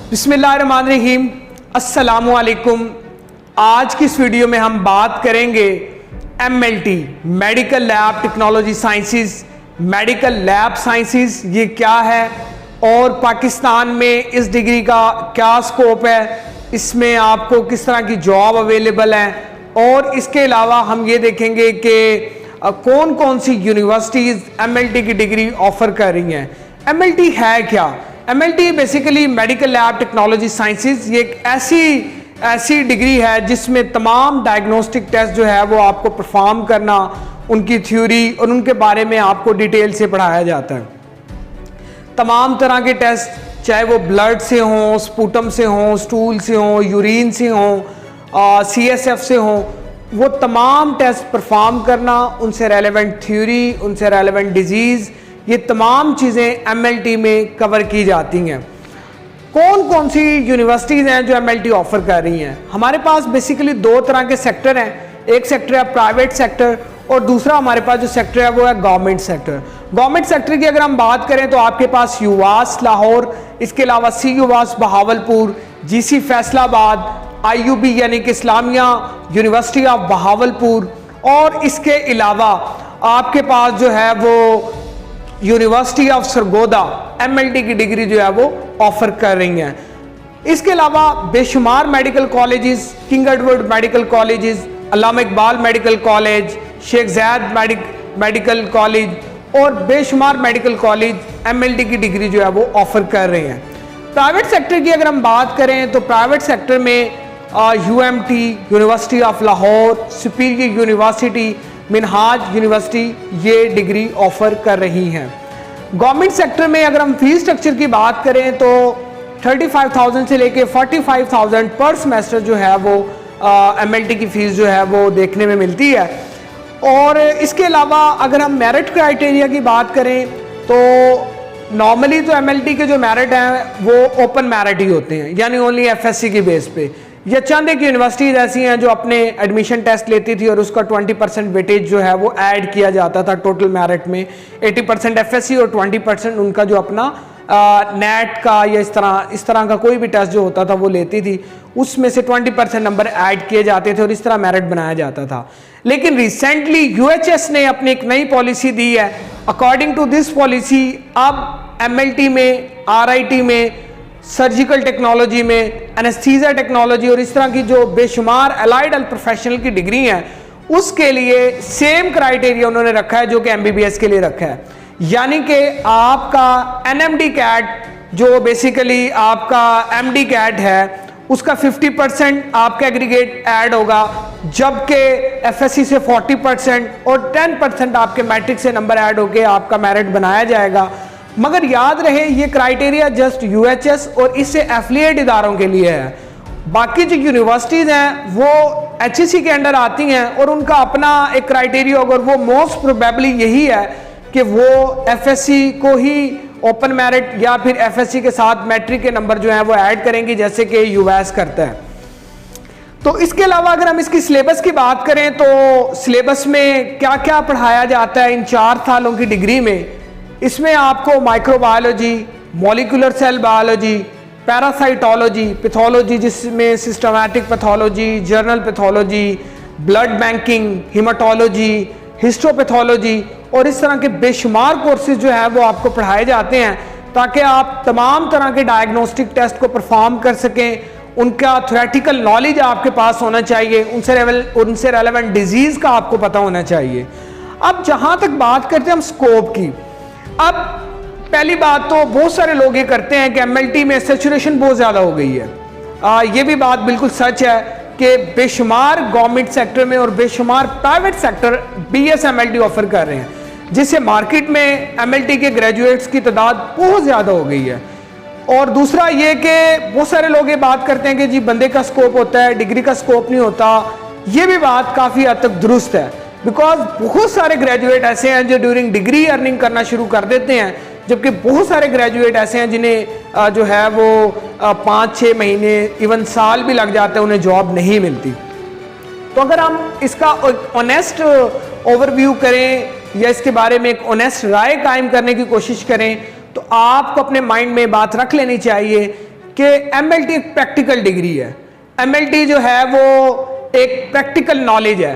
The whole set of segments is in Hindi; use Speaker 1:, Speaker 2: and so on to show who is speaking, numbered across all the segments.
Speaker 1: बिस्मिल्लाहिर्रहमानिर्रहीम, अस्सलामुअलैकुम। आज की इस वीडियो में हम बात करेंगे MLT medical lab technology sciences. Medical lab sciences ये क्या है और पाकिस्तान में इस डिग्री का क्या स्कोप है, इसमें आपको किस तरह की जॉब अवेलेबल है, और इसके अलावा हम ये देखेंगे कि कौन कौन सी यूनिवर्सिटीज़ MLT की डिग्री ऑफ़र कर रही हैं। MLT है क्या? MLT basically medical lab technology sciences, ये एक ऐसी डिग्री है जिसमें तमाम डायग्नोस्टिक टेस्ट जो है वो आपको परफॉर्म करना, उनकी थ्योरी और उनके बारे में आपको डिटेल से पढ़ाया जाता है। तमाम तरह के टेस्ट, चाहे वो ब्लड से हों, स्पूटम से हों, स्टूल से हों, यूरिन से हों, CSF से हों, वो तमाम टेस्ट परफॉर्म करना, उनसे रेलेवेंट थ्योरी, उनसे रेलेवेंट डिजीज़, ये तमाम चीज़ें MLT में कवर की जाती हैं। कौन कौन सी यूनिवर्सिटीज़ हैं जो MLT ऑफ़र कर रही हैं? हमारे पास बेसिकली दो तरह के सेक्टर हैं। एक सेक्टर है प्राइवेट सेक्टर और दूसरा हमारे पास जो सेक्टर है वो है गवर्नमेंट सेक्टर। गवर्नमेंट सेक्टर की अगर हम बात करें तो आपके पास UWAS लाहौर, इसके अलावा CUWAS Bahawalpur, GC Faisalabad, IUB यानी कि इस्लामिया यूनिवर्सिटी ऑफ बहावलपुर, और इसके अलावा आपके पास जो है वो यूनिवर्सिटी ऑफ सरगोदा MLT की डिग्री जो है वो ऑफर कर रही हैं। इसके अलावा बेशुमार medical colleges, king Edward medical colleges, Allama Iqbal medical college, Sheikh Zayed medical college और बेशुमार मेडिकल कॉलेज MLT की डिग्री जो है वो ऑफर कर रहे हैं। प्राइवेट सेक्टर की अगर हम बात करें तो प्राइवेट सेक्टर में UMT university of Lahore, superior university, Minhaj university ये डिग्री ऑफर कर रही हैं। गवर्नमेंट सेक्टर में अगर हम फीस स्ट्रक्चर की बात करें तो 35,000 से लेके 45,000 पर सेमेस्टर जो है वो MLT की फ़ीस जो है वो देखने में मिलती है। और इसके अलावा अगर हम मेरिट क्राइटेरिया की बात करें तो नॉर्मली तो MLT के जो मेरिट हैं वो ओपन मेरिट ही होते हैं, यानी ओनली FSC की बेस पे। या चंद एक यूनिवर्सिटीज़ ऐसी हैं जो अपने एडमिशन टेस्ट लेती थी और उसका 20% वेटेज जो है वो ऐड किया जाता था टोटल मेरिट में। 80% FSC और 20% उनका जो अपना नेट का या इस तरह का कोई भी टेस्ट जो होता था वो लेती थी, उसमें से 20% नंबर ऐड किए जाते थे और इस तरह मेरिट बनाया जाता था। लेकिन रिसेंटली UHS ने अपनी एक नई पॉलिसी दी है। अकॉर्डिंग टू दिस पॉलिसी अब MLT में, RIT में, सर्जिकल टेक्नोलॉजी में, एनेस्थीसिया टेक्नोलॉजी और इस तरह की जो बेशुमार अलाइड प्रोफेशनल की डिग्री हैं उसके लिए सेम क्राइटेरिया उन्होंने रखा है जो कि MBBS के लिए रखा है। यानी कि आपका NMD CAT जो बेसिकली आपका MD CAT है उसका 50% आपका एग्रीगेट ऐड होगा, जबकि FSC से 40% और 10% आपके मैट्रिक से नंबर ऐड होकर आपका मेरिट बनाया जाएगा। मगर याद रहे ये क्राइटेरिया जस्ट UHS और इससे एफिलिएट इदारों के लिए है। बाकी जो यूनिवर्सिटीज़ हैं वो HEC के अंडर आती हैं और उनका अपना एक क्राइटेरिया होगा, और वो मोस्ट प्रोबेबली यही है कि वो FSC को ही ओपन मेरिट या फिर FSC के साथ मैट्रिक के नंबर जो हैं वो ऐड करेंगे, जैसे कि UWAS करता है। तो इसके अलावा अगर हम इसकी सिलेबस की बात करें तो सिलेबस में क्या क्या पढ़ाया जाता है इन 4 सालों की डिग्री में, इसमें आपको microbiology, molecular cell biology, parasitology, pathology जिसमें systematic pathology, general pathology, blood banking, haematology, histopathology और इस तरह के बेशुमार कोर्सेज जो है वो आपको पढ़ाए जाते हैं ताकि आप तमाम तरह के डायग्नोस्टिक टेस्ट को परफॉर्म कर सकें। उनका थ्योरेटिकल नॉलेज आपके पास होना चाहिए, उनसे रेलेवेंट डिजीज़ का आपको पता होना चाहिए। अब जहाँ तक बात करते हैं हम स्कोप की, अब पहली बात तो बहुत सारे लोग ये करते हैं कि MLT में सैचुरेशन बहुत ज़्यादा हो गई है। ये भी बात बिल्कुल सच है कि बेशुमार गवर्नमेंट सेक्टर में और बेशुमार private sector BS MLT offer कर रहे हैं, जिससे मार्केट में MLT के ग्रेजुएट्स की तादाद बहुत ज़्यादा हो गई है। और दूसरा ये कि बहुत सारे लोग ये बात करते हैं कि जी बंदे का स्कोप होता है, डिग्री का स्कोप नहीं होता। ये भी बात काफ़ी हद तक दुरुस्त है, बिकॉज बहुत सारे ग्रेजुएट ऐसे हैं जो ड्यूरिंग डिग्री अर्निंग करना शुरू कर देते हैं, जबकि बहुत सारे ग्रेजुएट ऐसे हैं जिन्हें जो है वो 5-6 महीने इवन साल भी लग जाते हैं, उन्हें जॉब नहीं मिलती। तो अगर हम इसका ऑनेस्ट ओवरव्यू करें या इसके बारे में एक ऑनेस्ट राय कायम करने की कोशिश करें तो आपको अपने माइंड में बात रख लेनी चाहिए कि एमएलटी एक प्रैक्टिकल डिग्री है। एमएलटी जो है वो एक प्रैक्टिकल नॉलेज है।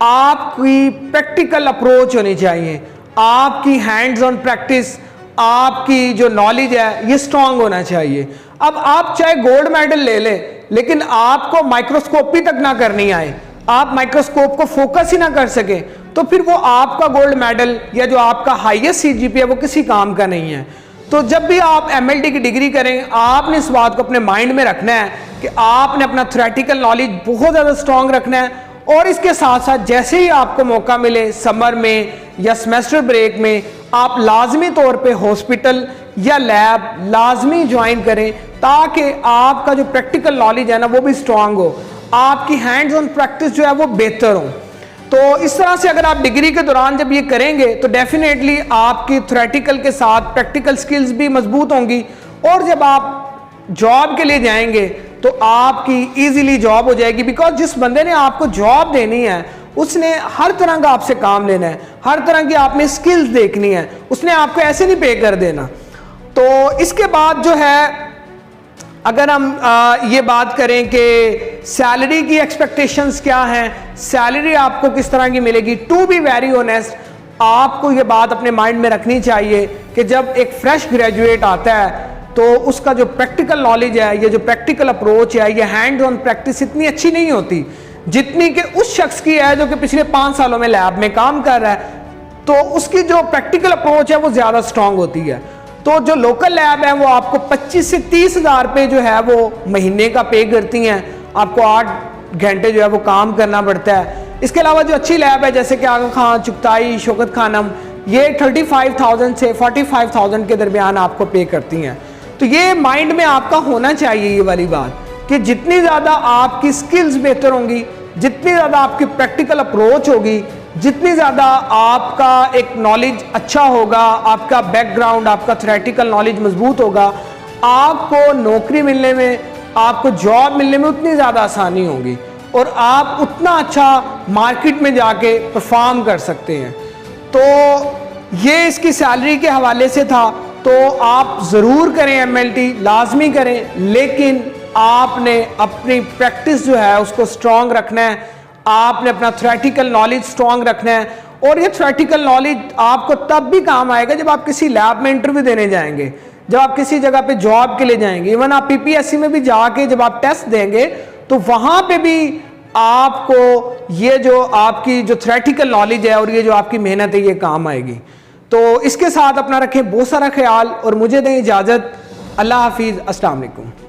Speaker 1: आपकी प्रैक्टिकल अप्रोच होनी चाहिए, आपकी हैंड्स ऑन प्रैक्टिस, आपकी जो नॉलेज है ये स्ट्रांग होना चाहिए। अब आप चाहे गोल्ड मेडल ले लें, लेकिन आपको माइक्रोस्कोपी तक ना करनी आए, आप माइक्रोस्कोप को फोकस ही ना कर सके, तो फिर वो आपका गोल्ड मेडल या जो आपका हाईएस्ट सीजीपीए है वो किसी काम का नहीं है। तो जब भी आप एमएलटी की डिग्री करें, आपने इस बात को अपने माइंड में रखना है कि आपने अपना थ्योरेटिकल नॉलेज बहुत ज़्यादा स्ट्रांग रखना है, और इसके साथ साथ जैसे ही आपको मौका मिले समर में या सेमेस्टर ब्रेक में, आप लाजमी तौर पे हॉस्पिटल या लैब लाजमी ज्वाइन करें, ताकि आपका जो प्रैक्टिकल नॉलेज है ना वो भी स्ट्रांग हो, आपकी हैंड्स ऑन प्रैक्टिस जो है वो बेहतर हो। तो इस तरह से अगर आप डिग्री के दौरान जब ये करेंगे तो डेफिनेटली आपकी थ्योरेटिकल के साथ प्रैक्टिकल स्किल्स भी मजबूत होंगी, और जब आप जॉब के लिए जाएंगे तो आपकी इजीली जॉब हो जाएगी। बिकॉज जिस बंदे ने आपको जॉब देनी है उसने हर तरह का आपसे काम लेना है, हर तरह की आपने स्किल्स देखनी है, उसने आपको ऐसे नहीं पे कर देना। तो इसके बाद जो है अगर हम ये बात करें कि सैलरी की एक्सपेक्टेशंस क्या हैं, सैलरी आपको किस तरह की मिलेगी, टू बी वेरी ऑनेस्ट आपको ये बात अपने माइंड में रखनी चाहिए कि जब एक फ्रेश ग्रेजुएट आता है तो उसका जो प्रैक्टिकल नॉलेज है, ये जो प्रैक्टिकल अप्रोच है, ये हैंड ऑन प्रैक्टिस इतनी अच्छी नहीं होती जितनी कि उस शख्स की है जो कि पिछले 5 सालों में लैब में काम कर रहा है, तो उसकी जो प्रैक्टिकल अप्रोच है वो ज़्यादा स्ट्रांग होती है। तो जो लोकल लैब है वो आपको 25 से 30 हज़ार पे जो है वो महीने का पे करती हैं, आपको 8 घंटे जो है वो काम करना पड़ता है। इसके अलावा जो अच्छी लैब है जैसे कि आगा खान, चुगताई, शौकत खानम, ये 35,000 से 45,000 के दरमियान आपको पे करती हैं। तो ये माइंड में आपका होना चाहिए ये वाली बात कि जितनी ज़्यादा आपकी स्किल्स बेहतर होंगी, जितनी ज़्यादा आपकी प्रैक्टिकल अप्रोच होगी, जितनी ज़्यादा आपका एक नॉलेज अच्छा होगा, आपका बैकग्राउंड, आपका थ्योरेटिकल नॉलेज मजबूत होगा, आपको नौकरी मिलने में, आपको जॉब मिलने में उतनी ज़्यादा आसानी होगी, और आप उतना अच्छा मार्केट में जाके परफॉर्म कर सकते हैं। तो ये इसकी सैलरी के हवाले से था। तो आप ज़रूर करें एमएलटी, लाजमी करें, लेकिन आपने अपनी प्रैक्टिस जो है उसको स्ट्रांग रखना है, आपने अपना थ्योरेटिकल नॉलेज स्ट्रांग रखना है, और ये थ्योरेटिकल नॉलेज आपको तब भी काम आएगा जब आप किसी लैब में इंटरव्यू देने जाएंगे, जब आप किसी जगह पे जॉब के लिए जाएंगे, इवन आप पीपीएससी में भी जाके जब आप टेस्ट देंगे तो वहाँ पे भी आपको ये जो आपकी जो थ्योरेटिकल नॉलेज है और ये जो आपकी मेहनत है ये काम आएगी। तो इसके साथ अपना रखें बहुत सारा ख्याल और मुझे दें इजाज़त। अल्लाह हाफिज़, अस्सलाम वालेकुम।